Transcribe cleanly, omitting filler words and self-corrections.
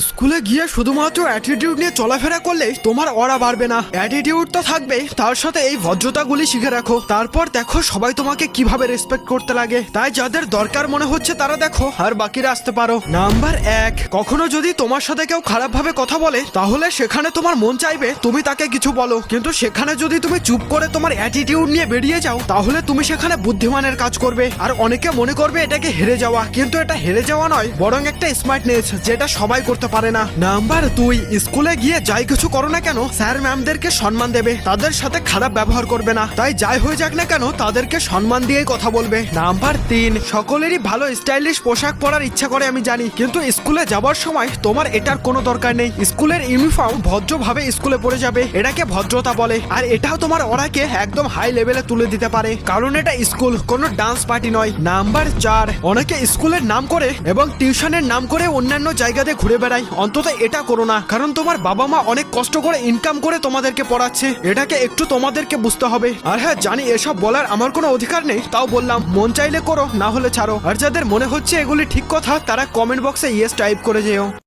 স্কুলে গিয়ে শুধুমাত্র অ্যাটিটিউড নিয়ে চলাফেরা করলে তোমার অরা বাড়বে না। অ্যাটিটিউড তো থাকবে, তার সাথে এই ভদ্রতাগুলি শিখে রাখো। তারপর দেখো সবাই তোমাকে কিভাবে রেসপেক্ট করতে লাগে। তাই যাদের দরকার মনে হচ্ছে তারা দেখো, আর বাকিরা আসতে পারো। নাম্বার 1, কখনো যদি তোমার সাথে কেউ খারাপ ভাবে কথা বলে, তাহলে সেখানে তোমার মন চাইবে তুমি তাকে কিছু বলো, কিন্তু সেখানে যদি তুমি চুপ করে তোমার অ্যাটিটিউড নিয়ে বেরিয়ে যাও, তাহলে তুমি সেখানে বুদ্ধিমানের কাজ করবে। আর অনেকে মনে করবে এটাকে হেরে যাওয়া, কিন্তু এটা হেরে যাওয়া নয়, বরং একটা স্মার্টনেস, যেটা সবাই করতে পারে না। নাম্বার 2, স্কুলে গিয়ে যাই কিছু করো না কেন, স্যার ম্যামদেরকে সম্মান দেবে, তাদের সাথে খারাপ ব্যবহার করবে না। তাই যাই হয়ে যাক না কেন, তাদেরকে সম্মান দিয়েই কথা বলবে। নাম্বার 3, সকলেরই ভালো স্টাইলিশ পোশাক পরার ইচ্ছা করে আমি জানি, কিন্তু স্কুলে যাবার সময় তোমার এটার কোনো দরকার নেই। স্কুলের ইউনিফর্ম ভদ্রভাবে স্কুলে পরে যাবে, এটাকে ভদ্রতা বলে। আর এটাও তোমার ওরাকে একদম হাই লেভেলে তুলে দিতে পারে, কারণ এটা স্কুল, কোনো ডান্স পার্টি নয়। নাম্বার 4, অনেকে স্কুলের নাম করে এবং টিউশনের নাম করে অন্যান্য জায়গাতে ঘুরে বেড়ায়। অন্তত এটা করো না, কারণ তোমার বাবা মা অনেক কষ্ট করে ইনকাম করে তোমাদেরকে পড়াচ্ছে, এটাকে একটু তোমাদেরকে বুঝতে হবে। আর হ্যাঁ, জানি এসব বলার আমার কোনো অধিকার নেই, তাও বললাম, মন চাইলে করো, না হলে ছাড়ো। আর যাদের মনে হচ্ছে এগুলি ঠিক কথা, তারা কমেন্ট বক্সে ইয়েস টাইপ করে যেও।